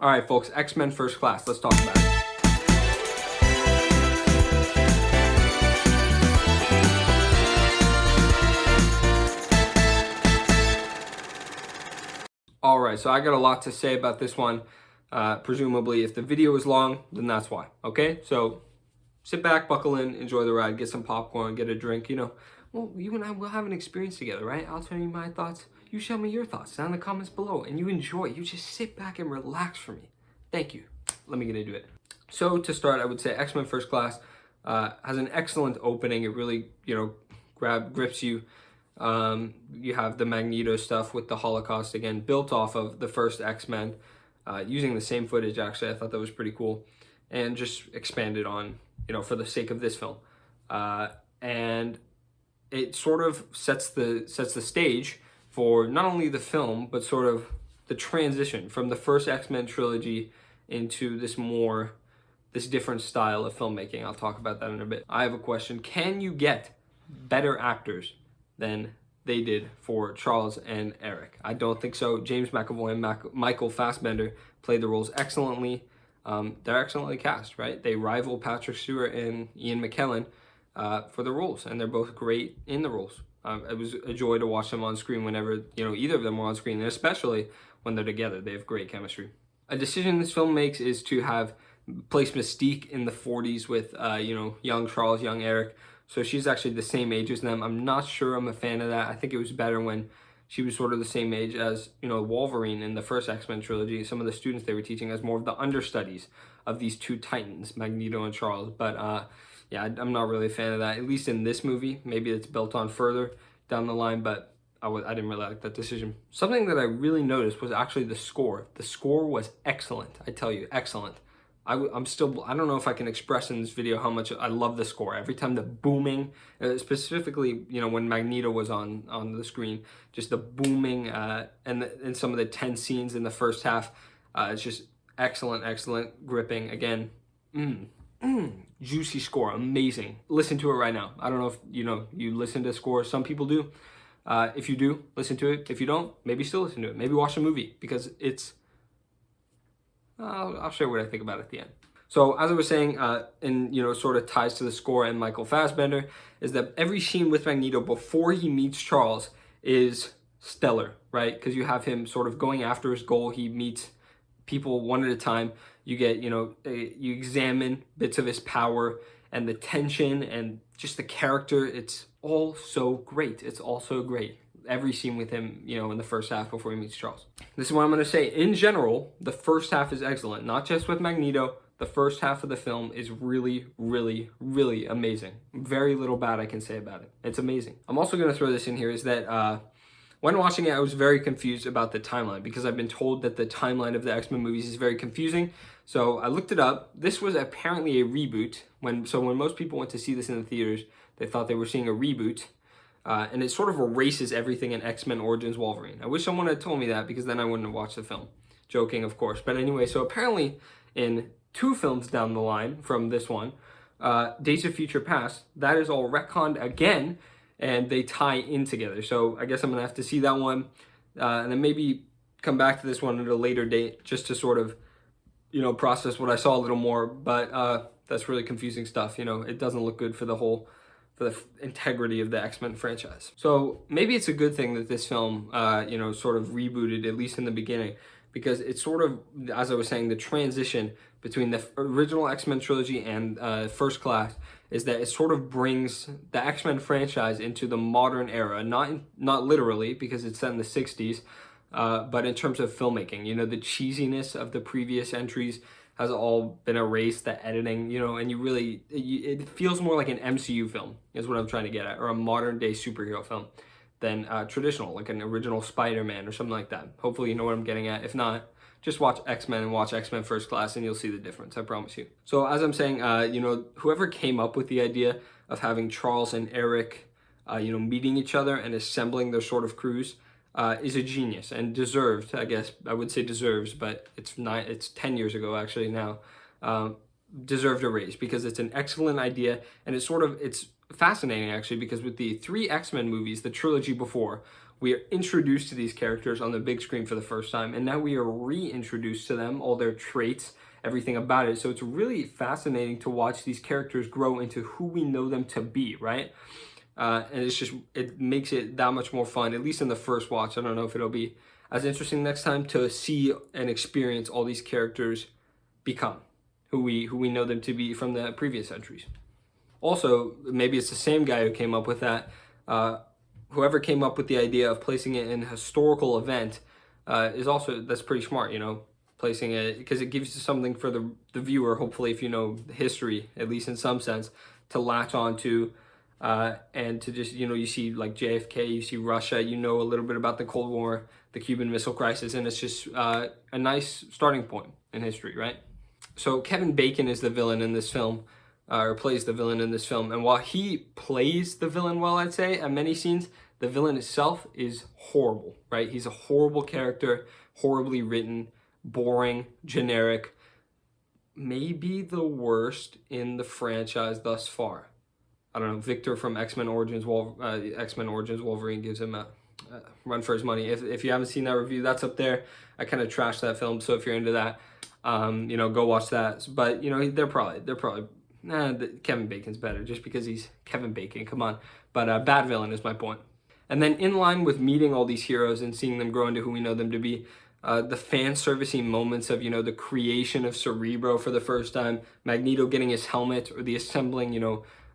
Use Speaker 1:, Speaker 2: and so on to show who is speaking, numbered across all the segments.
Speaker 1: All right, folks, X-Men First Class. Let's talk about it. All right, so I got a lot to say about this one. Presumably, if the video is long, then that's why. Okay, so sit back, buckle in, enjoy the ride, get some popcorn, get a drink. Well, you and I will have an experience together, right? I'll tell you my thoughts. You show me your thoughts down in the comments below, and you enjoy. You just sit back and relax for me. Thank you. Let me get into it. So to start, I would say X-Men First Class has an excellent opening. It really, grips you. You have the Magneto stuff with the Holocaust, again, built off of the first X-Men, using the same footage, actually. I thought that was pretty cool. And just expanded on, for the sake of this film. And it sort of sets the stage for not only the film, but sort of the transition from the first X-Men trilogy into this different style of filmmaking. I'll talk about that in a bit. I have a question. Can you get better actors than they did for Charles and Eric? I don't think so. James McAvoy and Michael Fassbender played the roles excellently. They're excellently cast, right? They rival Patrick Stewart and Ian McKellen for the roles, and they're both great in the roles. It was a joy to watch them on screen whenever, either of them were on screen, and especially when they're together. They have great chemistry. A decision this film makes is to have place Mystique in the 40s with, young Charles, young Eric. So she's actually the same age as them. I'm not sure I'm a fan of that. I think it was better when she was sort of the same age as, Wolverine in the first X-Men trilogy. Some of the students they were teaching as more of the understudies of these two titans, Magneto and Charles. But yeah, I'm not really a fan of that, at least in this movie. Maybe it's built on further down the line, but I didn't really like that decision. Something that I really noticed was actually the score. The score was excellent, I tell you, excellent. I don't know if I can express in this video how much I love the score. Every time the booming, specifically, when Magneto was on the screen, just the booming and some of the tense scenes in the first half, it's just excellent, gripping. Again, juicy score, amazing. Listen to it right now. I don't know if, you listen to scores. Some people do. If you do, listen to it. If you don't, maybe still listen to it. Maybe watch the movie, because it's... I'll show you what I think about it at the end. So as I was saying, and sort of ties to the score and Michael Fassbender, is that every scene with Magneto before he meets Charles is stellar, right? Because you have him sort of going after his goal. He meets people one at a time. You get, you examine bits of his power and the tension and just the character. It's all so great. It's all so great. Every scene with him, in the first half before he meets Charles. This is what I'm going to say. In general, the first half is excellent. Not just with Magneto. The first half of the film is really, really, really amazing. Very little bad I can say about it. It's amazing. I'm also going to throw this in here, is that when watching it, I was very confused about the timeline, because I've been told that the timeline of the X-Men movies is very confusing. So I looked it up. This was apparently a reboot. When most people went to see this in the theaters, they thought they were seeing a reboot. And it sort of erases everything in X-Men Origins Wolverine. I wish someone had told me that, because then I wouldn't have watched the film. Joking, of course. But anyway, so apparently in 2 films down the line from this one, Days of Future Past, that is all retconned again, and they tie in together. So I guess I'm going to have to see that one, and then maybe come back to this one at a later date, just to sort of, process what I saw a little more. But that's really confusing stuff. It doesn't look good for the integrity of the X-Men franchise. So maybe it's a good thing that this film, sort of rebooted, at least in the beginning, because it's sort of, as I was saying, the transition between the original X-Men trilogy and First Class is that it sort of brings the X-Men franchise into the modern era, not literally, because it's set in the 60s, but in terms of filmmaking. The cheesiness of the previous entries has all been erased, the editing, and it feels more like an MCU film, is what I'm trying to get at, or a modern day superhero film than traditional, like an original Spider-Man or something like that. Hopefully you know what I'm getting at. If not, just watch X-Men and watch X-Men First Class, and you'll see the difference, I promise you. So as I'm saying, whoever came up with the idea of having Charles and Eric, meeting each other and assembling their sort of crews, is a genius, and deserved, I guess. I would say deserves, but it's 10 years ago actually now. Deserved a raise, because it's an excellent idea, and it's fascinating actually, because with the 3 X-Men movies, the trilogy before, We are introduced to these characters on the big screen for the first time, and now we are reintroduced to them, all their traits, everything about it. So it's really fascinating to watch these characters grow into who we know them to be, right? And it makes it that much more fun, at least in the first watch. I don't know if it'll be as interesting next time to see and experience all these characters become who we know them to be from the previous entries. Also, maybe it's the same guy who came up with that. Whoever came up with the idea of placing it in a historical event that's pretty smart, placing it, because it gives you something for the viewer, hopefully, if you know history, at least in some sense, to latch on to, and to just, you see like JFK, you see Russia, a little bit about the Cold War, the Cuban Missile Crisis, and it's just a nice starting point in history, right? So Kevin Bacon is the villain in this film, or plays the villain in this film. And while he plays the villain well, I'd say, at many scenes, the villain itself is horrible, right? He's a horrible character, horribly written, boring, generic, maybe the worst in the franchise thus far. I don't know, Victor from X-Men Origins Wolverine gives him a run for his money. If you haven't seen that review, that's up there. I kind of trashed that film, so if you're into that, go watch that. But they're probably Kevin Bacon's better just because he's Kevin Bacon. Come on, but bad villain is my point. And then in line with meeting all these heroes and seeing them grow into who we know them to be, the fan servicing moments of the creation of Cerebro for the first time, Magneto getting his helmet, or the assembling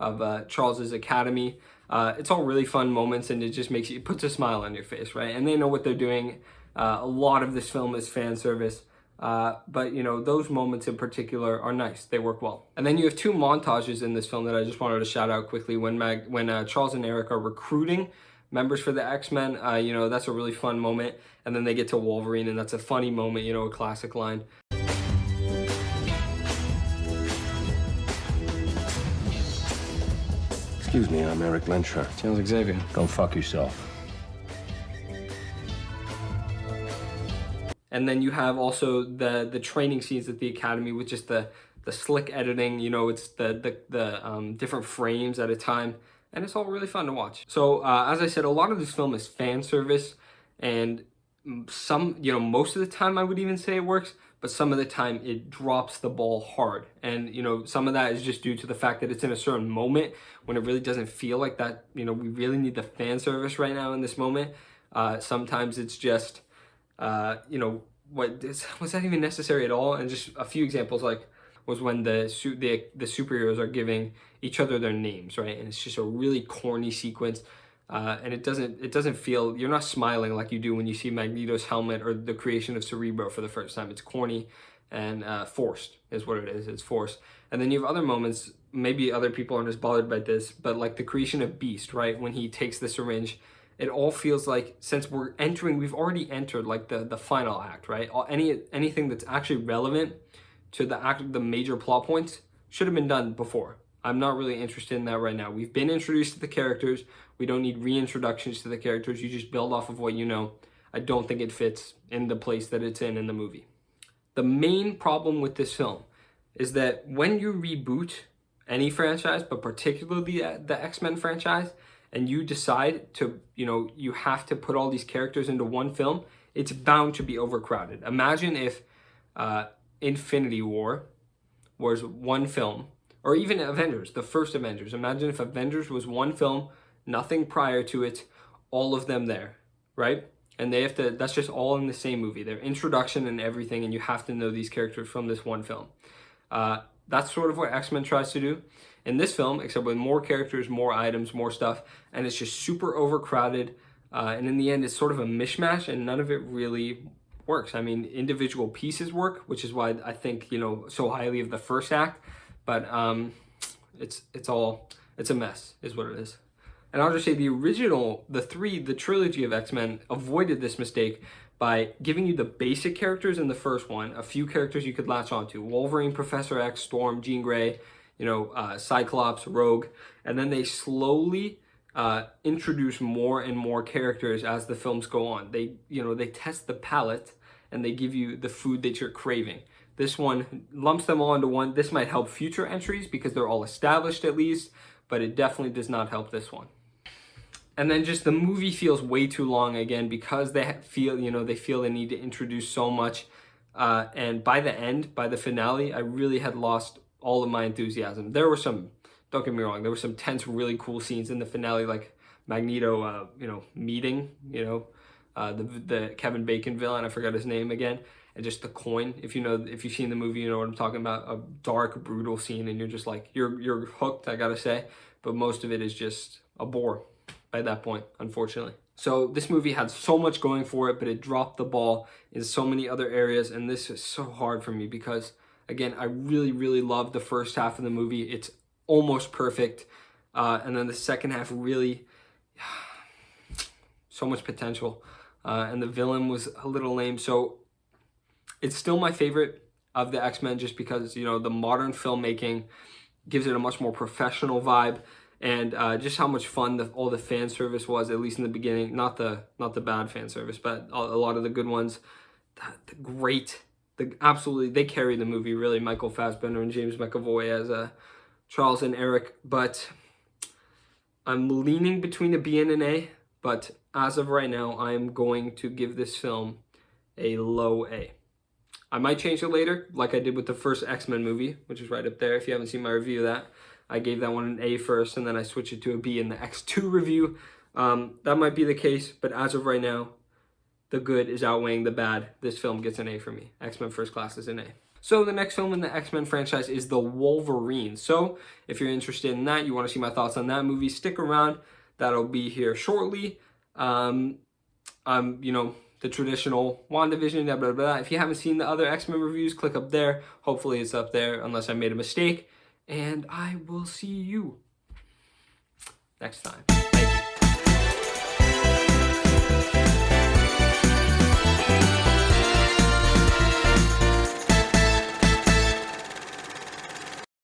Speaker 1: of Charles's academy. It's all really fun moments, and it puts a smile on your face, right? And they know what they're doing. A lot of this film is fan service, but those moments in particular are nice. They work well. And then you have two montages in this film that I just wanted to shout out quickly. When Charles and Eric are recruiting members for the X-Men, that's a really fun moment. And then they get to Wolverine, and that's a funny moment, a classic line.
Speaker 2: Excuse me, I'm Eric Lensher.
Speaker 1: Charles Xavier.
Speaker 2: Go fuck yourself.
Speaker 1: And then you have also the training scenes at the academy with just the slick editing. It's the different frames at a time, and it's all really fun to watch. So as I said, a lot of this film is fan service, and most of the time I would even say it works, but some of the time it drops the ball hard. And some of that is just due to the fact that it's in a certain moment when it really doesn't feel like that. We really need the fan service right now in this moment. Sometimes it's just was that even necessary at all? And just a few examples was when the superheroes are giving each other their names, right? And it's just a really corny sequence, and it doesn't feel, you're not smiling like you do when you see Magneto's helmet or the creation of Cerebro for the first time. It's corny and forced is what it is. It's forced. And then you have other moments, maybe other people aren't as bothered by this, but like the creation of Beast, right? When he takes the syringe, it all feels like, since we've already entered like the final act, right? Anything that's actually relevant to the major plot points should have been done before. I'm not really interested in that right now. We've been introduced to the characters. We don't need reintroductions to the characters. You just build off of what you know. I don't think it fits in the place that it's in the movie. The main problem with this film is that when you reboot any franchise, but particularly the X-Men franchise, and you decide to, you have to put all these characters into one film, it's bound to be overcrowded. Imagine if Infinity War was one film, or even Avengers, the first Avengers. Imagine if Avengers was one film, nothing prior to it, all of them there, right? And that's just all in the same movie, their introduction and everything, and you have to know these characters from this one film. That's sort of what X-Men tries to do in this film, except with more characters, more items, more stuff, and it's just super overcrowded, and in the end, it's sort of a mishmash, and none of it really works. I mean, individual pieces work, which is why I think, so highly of the first act, but it's a mess, is what it is. And I'll just say the trilogy of X-Men avoided this mistake by giving you the basic characters in the first one, a few characters you could latch onto: Wolverine, Professor X, Storm, Jean Grey, Cyclops, Rogue, and then they slowly introduce more and more characters as the films go on. They test the palate and they give you the food that you're craving. This one lumps them all into one. This might help future entries because they're all established at least, but it definitely does not help this one. And then just the movie feels way too long again because they feel, they feel they need to introduce so much. And by the end, by the finale, I really had lost all of my enthusiasm. There were some, don't get me wrong, there were some tense, really cool scenes in the finale, like Magneto, meeting, the Kevin Bacon villain, I forgot his name again, and just the coin. If you've seen the movie, you know what I'm talking about. A dark, brutal scene, and you're just like, you're hooked, I gotta say. But most of it is just a bore by that point, unfortunately. So this movie had so much going for it, but it dropped the ball in so many other areas, and this is so hard for me because, again, I really, really loved the first half of the movie. It's almost perfect, and then the second half really, so much potential, and the villain was a little lame. So it's still my favorite of the X-Men just because, the modern filmmaking gives it a much more professional vibe. And just how much fun all the fan service was, at least in the beginning. Not the bad fan service, but a lot of the good ones. Absolutely, they carry the movie, really. Michael Fassbender and James McAvoy as Charles and Eric. But I'm leaning between a B and an A. But as of right now, I'm going to give this film a low A. I might change it later, like I did with the first X-Men movie, which is right up there. If you haven't seen my review of that, I gave that one an A first, and then I switched it to a B in the X2 review. That might be the case, but as of right now, the good is outweighing the bad. This film gets an A for me. X-Men First Class is an A. So the next film in the X-Men franchise is The Wolverine. So if you're interested in that, you want to see my thoughts on that movie, stick around. That'll be here shortly. The traditional WandaVision, blah, blah, blah. If you haven't seen the other X-Men reviews, click up there. Hopefully it's up there, unless I made a mistake. And I will see you next time. Thank you.